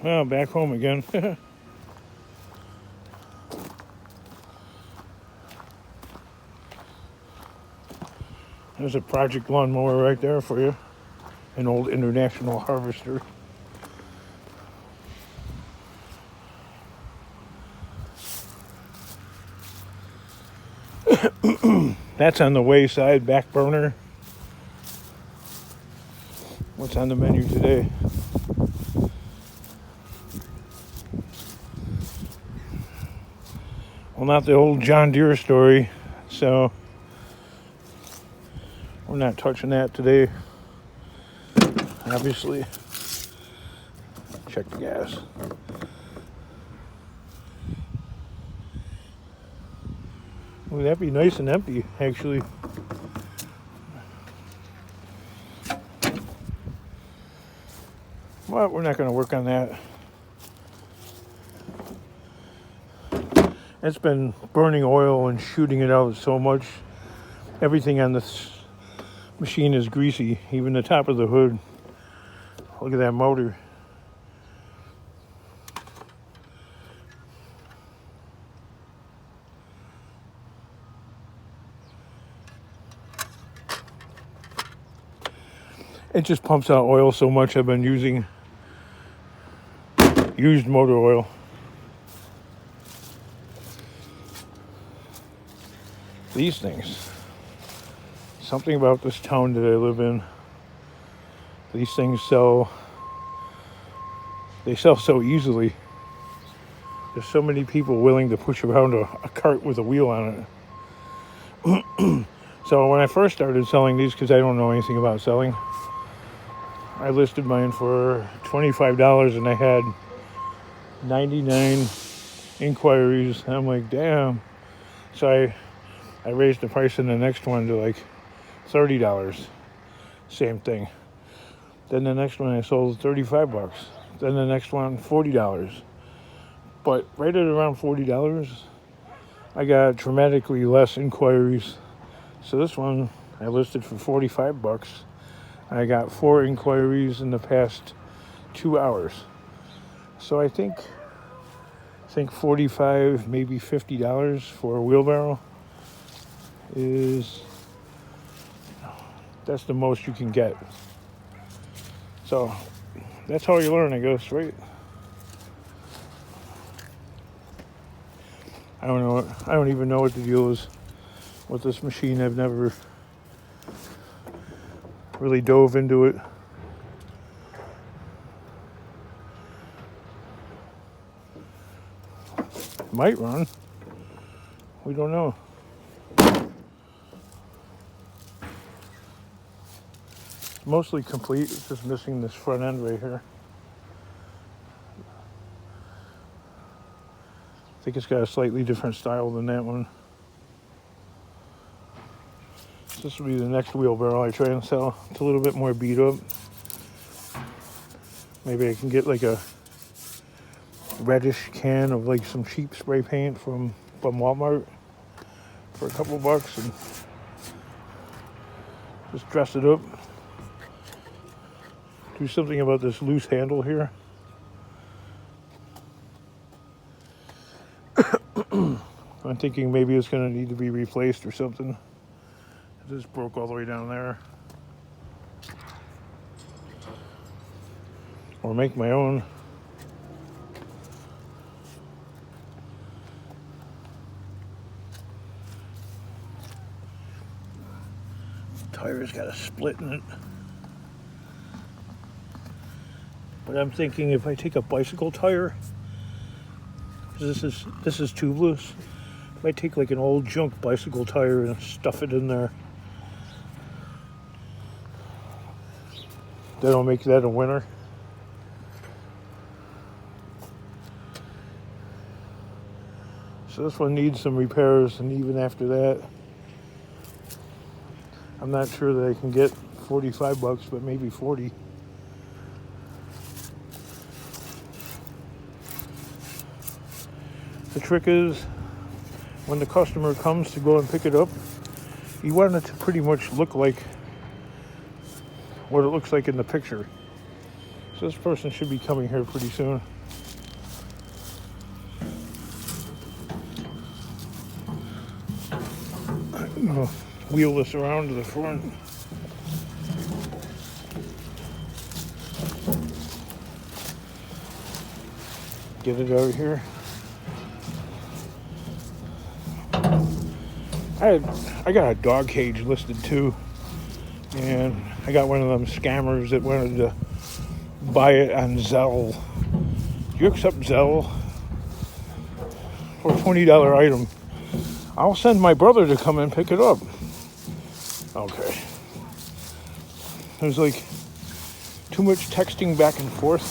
Well, back home again. There's a Project lawnmower right there for you. An old International harvester. That's on the wayside, back burner. What's on the menu today? Well, not the old John Deere story, so we're not touching that today. Obviously, check the gas. Would that be nice and empty, actually? Well, we're not going to work on that. It's been burning oil and shooting it out so much. Everything on this machine is greasy, even the top of the hood. Look at that motor. It just pumps out oil so much. I've been using used motor oil. These things. Something about this town that I live in. These things sell so easily. There's so many people willing to push around a cart with a wheel on it. So when I first started selling these, because I don't know anything about selling, I listed mine for $25 and I had 99 inquiries. I'm like, damn. So I raised the price in the next one to like $30. Same thing. Then the next one I sold $35. Then the next one $40. But right at around $40, I got dramatically less inquiries. So this one I listed for $45. I got 4 inquiries in the past 2 hours. So I think $45, maybe $50 for a wheelbarrow that's the most you can get. So that's how you learn, I guess, right? I don't even know what the deal is with this machine. I've never really dove into it. Might run. We don't know. It's mostly complete. It's just missing this front end right here. I think it's got a slightly different style than that one. So this will be the next wheelbarrow I try and sell. It's a little bit more beat up. Maybe I can get like a reddish can of like some cheap spray paint from Walmart for a couple bucks and just dress it up. Do something about this loose handle here. I'm thinking maybe it's going to need to be replaced or something. It just broke all the way down there. Or make my own. The tire's got a split in it. But I'm thinking if I take a bicycle tire, this is tubeless. If I take like an old junk bicycle tire and stuff it in there, then I'll make that a winner. So this one needs some repairs, and even after that, I'm not sure that I can get $45, but maybe 40. The trick is, when the customer comes to go and pick it up, you want it to pretty much look like what it looks like in the picture. So this person should be coming here pretty soon. I'm gonna wheel this around to the front. Get it out of here. I got a dog cage listed too, and I got one of them scammers that wanted to buy it on Zelle. Do you accept Zelle for a $20 item? I'll send my brother to come and pick it up. Okay. There's like too much texting back and forth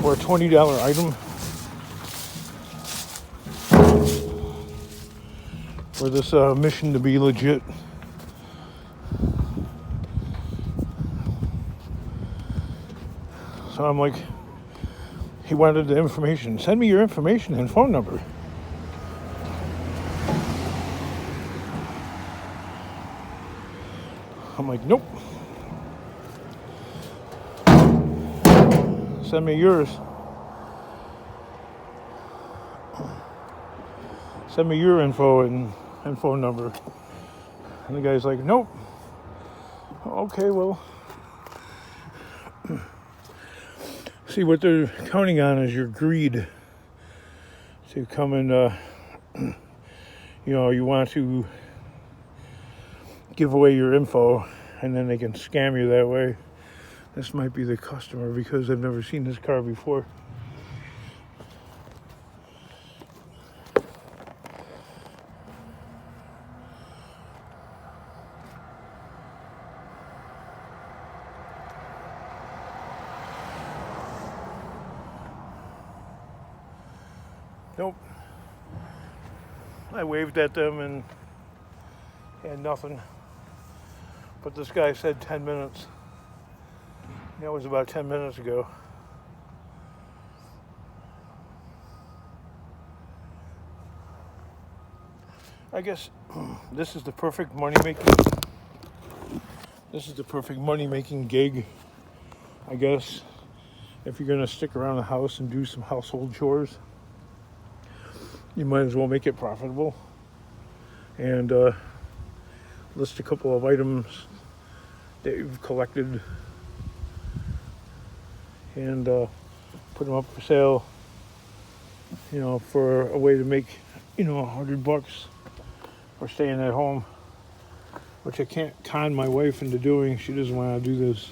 for a $20 item. For this mission to be legit. So I'm like, he wanted the information. Send me your information and phone number. I'm like, nope. Send me yours. Send me your info and phone number. And the guy's like, nope. Okay, well. See, what they're counting on is your greed to come and, you want to give away your info and then they can scam you that way. This might be the customer because I've never seen this car before. Nope. I waved at them and had nothing. But this guy said 10 minutes. That was about 10 minutes ago. I guess this is the perfect money-making. This is the perfect money-making gig, I guess, if you're gonna stick around the house and do some household chores. You might as well make it profitable and list a couple of items that you've collected and put them up for sale, for a way to make, $100 for staying at home, which I can't con my wife into doing. She doesn't want to do this.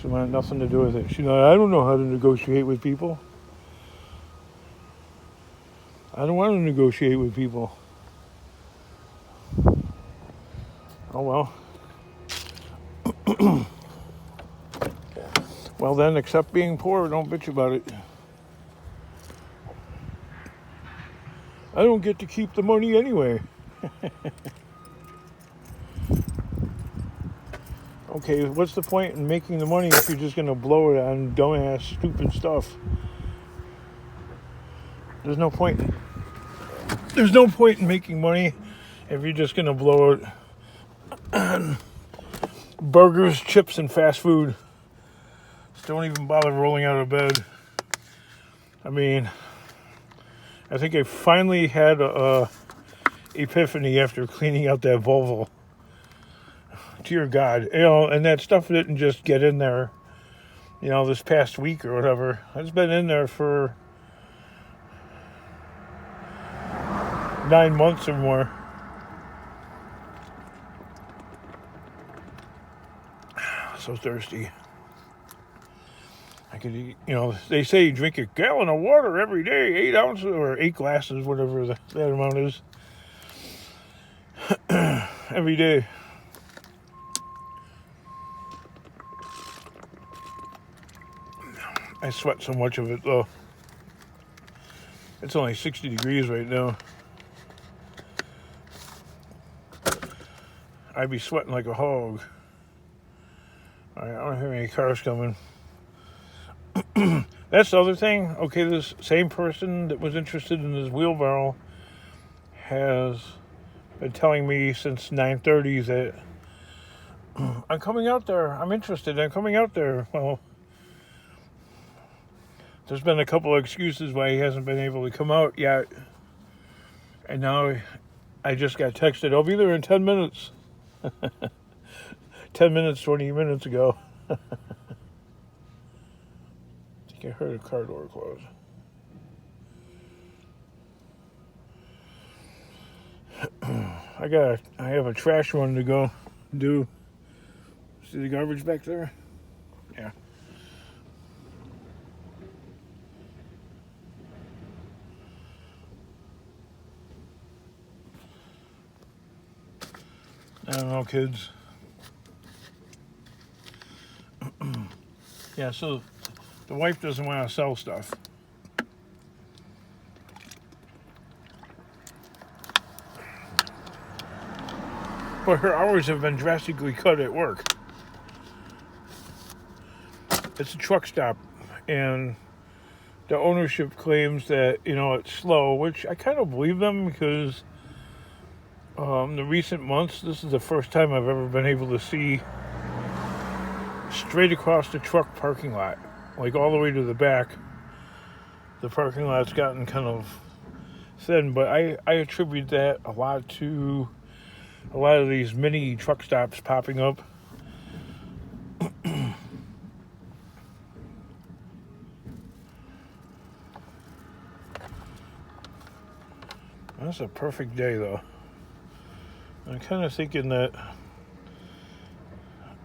She wanted nothing to do with it. She's like, I don't know how to negotiate with people. I don't want to negotiate with people. Oh well. Well then, accept being poor. Don't bitch about it. I don't get to keep the money anyway. Okay, what's the point in making the money if you're just going to blow it on dumbass, stupid stuff? There's no point in making money if you're just going to blow it on burgers, chips, and fast food. Just don't even bother rolling out of bed. I mean, I think I finally had a epiphany after cleaning out that Volvo. Dear God, and that stuff didn't just get in there, this past week or whatever. It's been in there for 9 months or more. So thirsty. I could eat, they say you drink a gallon of water every day, 8 ounces or 8 glasses, whatever that amount is, every day. I sweat so much of it though. It's only 60 degrees right now. I'd be sweating like a hog. I don't hear any cars coming. That's the other thing. Okay, this same person that was interested in this wheelbarrow has been telling me since 9:30 that I'm coming out there. I'm interested. I'm coming out there. Well, there's been a couple of excuses why he hasn't been able to come out yet. And now I just got texted, I'll be there in 10 minutes. 10 minutes, 20 minutes ago. I think I heard a car door close. I have a trash run to go do. See the garbage back there? Yeah. I don't know, kids. Yeah, so the wife doesn't want to sell stuff. But her hours have been drastically cut at work. It's a truck stop, and the ownership claims that, it's slow, which I kind of believe them because the recent months, this is the first time I've ever been able to see straight across the truck parking lot, like all the way to the back. The parking lot's gotten kind of thin, but I attribute that a lot to a lot of these mini truck stops popping up. That's a perfect day, though. I'm kind of thinking that,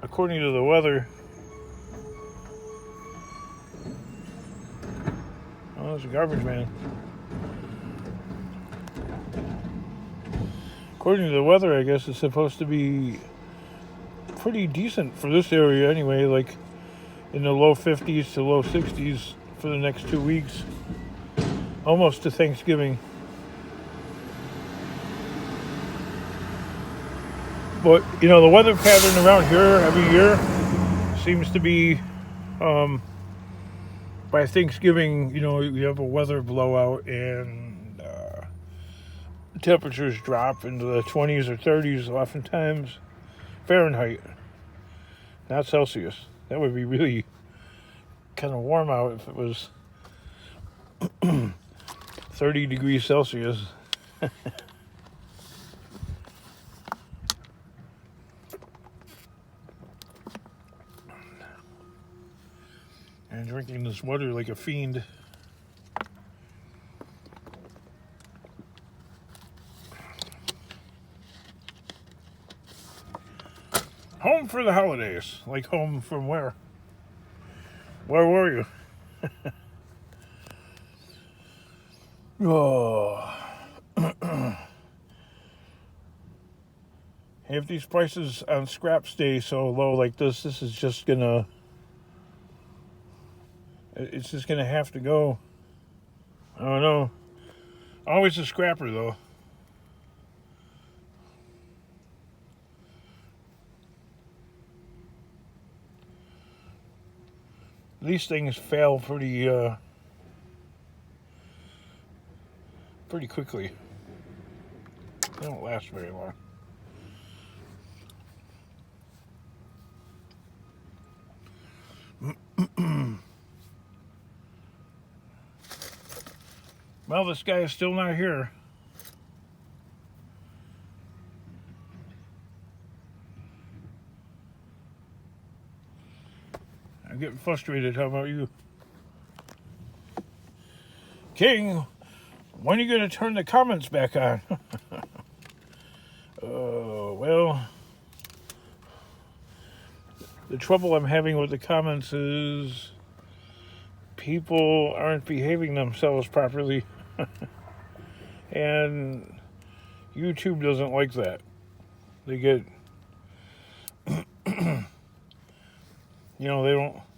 according to the weather, oh, there's a garbage man. According to the weather, I guess it's supposed to be pretty decent for this area anyway, like in the low 50s to low 60s for the next 2 weeks, almost to Thanksgiving. But, the weather pattern around here every year seems to be, by Thanksgiving, you have a weather blowout and temperatures drop into the 20s or 30s oftentimes. Fahrenheit, not Celsius. That would be really kind of warm out if it was 30 degrees Celsius. And drinking this water like a fiend. Home for the holidays. Like home from where? Where were you? Oh. If these prices on scrap stay so low like this is just gonna... It's just gonna have to go. I don't know. Always a scrapper, though. These things fail pretty quickly. They don't last very long. Well, this guy is still not here. I'm getting frustrated. How about you? King, when are you going to turn the comments back on? Well, the trouble I'm having with the comments is people aren't behaving themselves properly. And YouTube doesn't like that. They get, they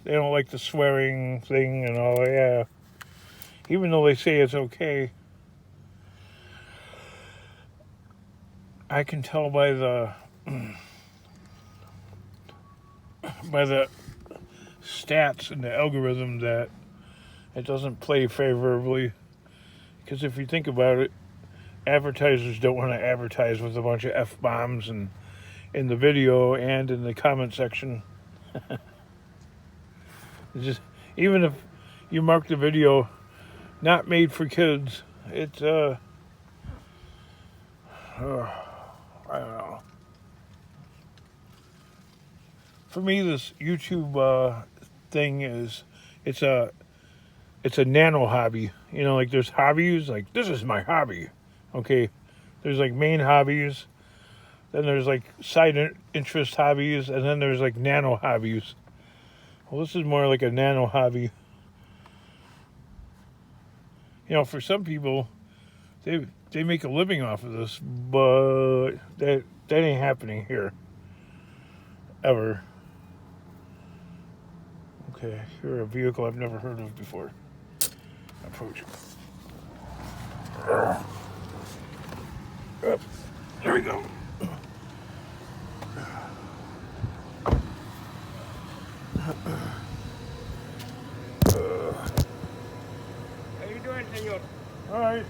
don't like the swearing thing and all. Yeah, even though they say it's okay, I can tell by the stats and the algorithm that it doesn't play favorably. Because if you think about it, advertisers don't want to advertise with a bunch of F-bombs and in the video and in the comment section. Just even if you mark the video not made for kids, it's I don't know. For me, this YouTube thing it's a nano hobby. You know, like there's hobbies, like this is my hobby. Okay, there's like main hobbies, then there's like side interest hobbies, and then there's like nano hobbies. Well, this is more like a nano hobby. You know, for some people, they make a living off of this, but that ain't happening here ever. Okay, here a vehicle I've never heard of before. Approach. There we go. How you doing, senor? All right.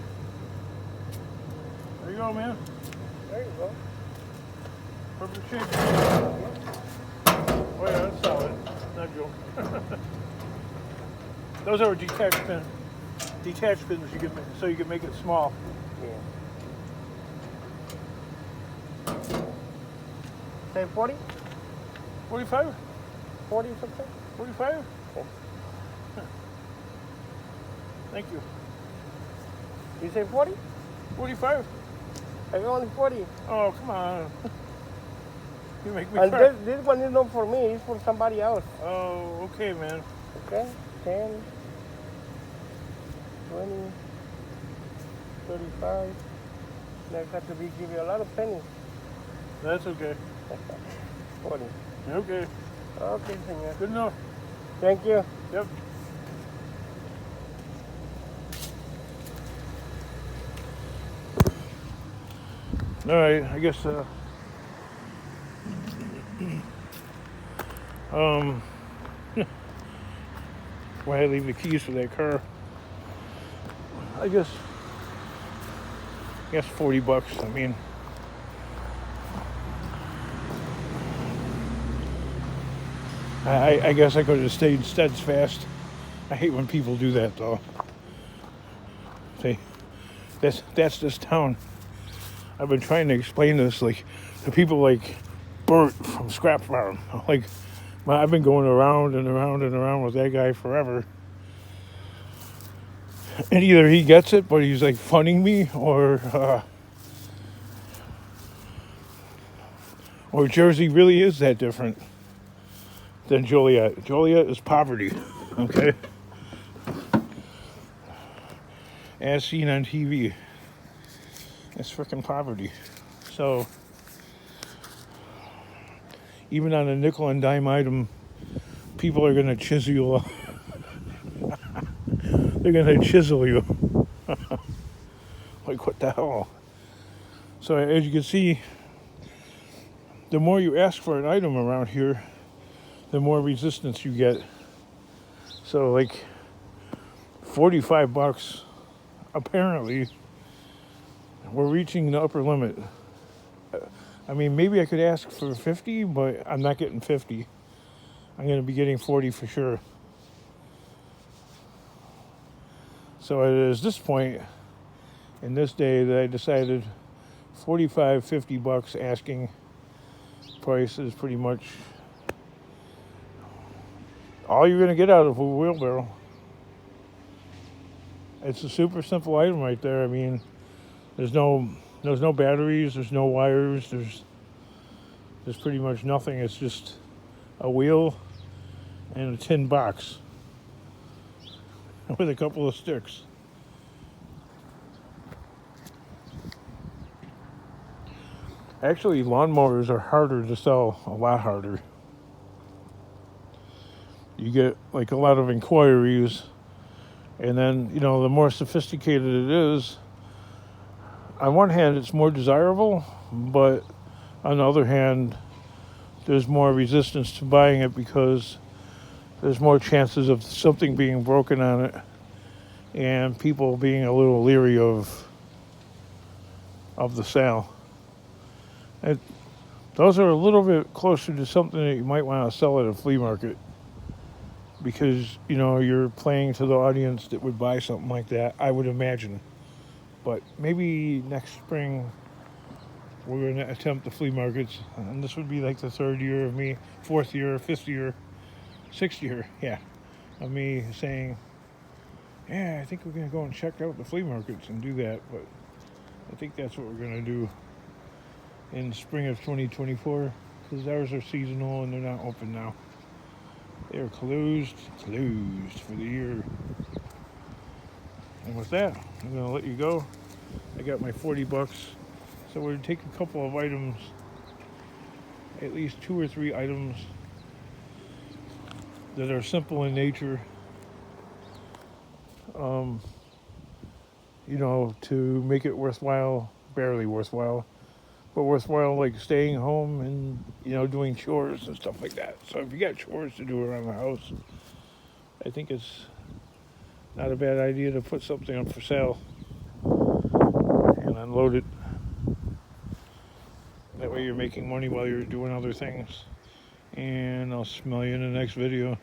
There you go, man. There you go. Perfect shape. Oh yeah, that's solid. Not joking. Those are detached pins. Detached pins you can make, so you can make it small. Yeah. Say 40? 45? 40 something? 45? Yeah. Thank you. You say 40? 45? I got only 40. Oh, come on. You make me And cry. this one is not for me, it's for somebody else. Oh, okay, man. Okay? 10, 20, 35. Next have to be give you a lot of pennies. That's okay. 40. Okay. Okay, senor. Good enough. Thank you. Yep. All right, I guess why I leave the keys for that car. I guess $40. I mean, I guess I could have stayed steadfast. I hate when people do that though. That's this town. I've been trying to explain this like to people like Bert from Scrap Farm. Like, I've been going around and around and around with that guy forever. And either he gets it, but he's like funning me, or Jersey really is that different than Joliet. Joliet is poverty, okay? As seen on TV. It's freaking poverty. So, even on a nickel and dime item, people are going to chisel you. They're going to chisel you. Like, what the hell? So, as you can see, the more you ask for an item around here, the more resistance you get. So, like, $45, apparently, we're reaching the upper limit. I mean, maybe I could ask for 50, but I'm not getting 50. I'm going to be getting 40 for sure. So it is this point in this day that I decided $45-50 asking price is pretty much all you're going to get out of a wheelbarrow. It's a super simple item right there. I mean, there's no batteries, there's no wires, there's pretty much nothing. It's just a wheel and a tin box with a couple of sticks. Actually, lawnmowers are harder to sell, a lot harder. You get like a lot of inquiries, and then, you know, the more sophisticated it is, on one hand, it's more desirable, but on the other hand, there's more resistance to buying it because there's more chances of something being broken on it and people being a little leery of the sale. Those are a little bit closer to something that you might want to sell at a flea market because, you know, you're playing to the audience that would buy something like that, I would imagine. But maybe next spring we're going to attempt the flea markets. And this would be like the third year of me, fourth year, fifth year, sixth year, yeah, of me saying, yeah, I think we're going to go and check out the flea markets and do that. But I think that's what we're going to do in spring of 2024 because ours are seasonal and they're not open now. They're closed for the year. And with that, I'm going to let you go. I got my 40 bucks. So we're going to take a couple of items, at least 2 or 3 items that are simple in nature, you know, to make it worthwhile, barely worthwhile, but worthwhile, like staying home and, you know, doing chores and stuff like that. So if you got chores to do around the house, I think it's not a bad idea to put something up for sale and unload it. That way you're making money while you're doing other things. And I'll smell you in the next video.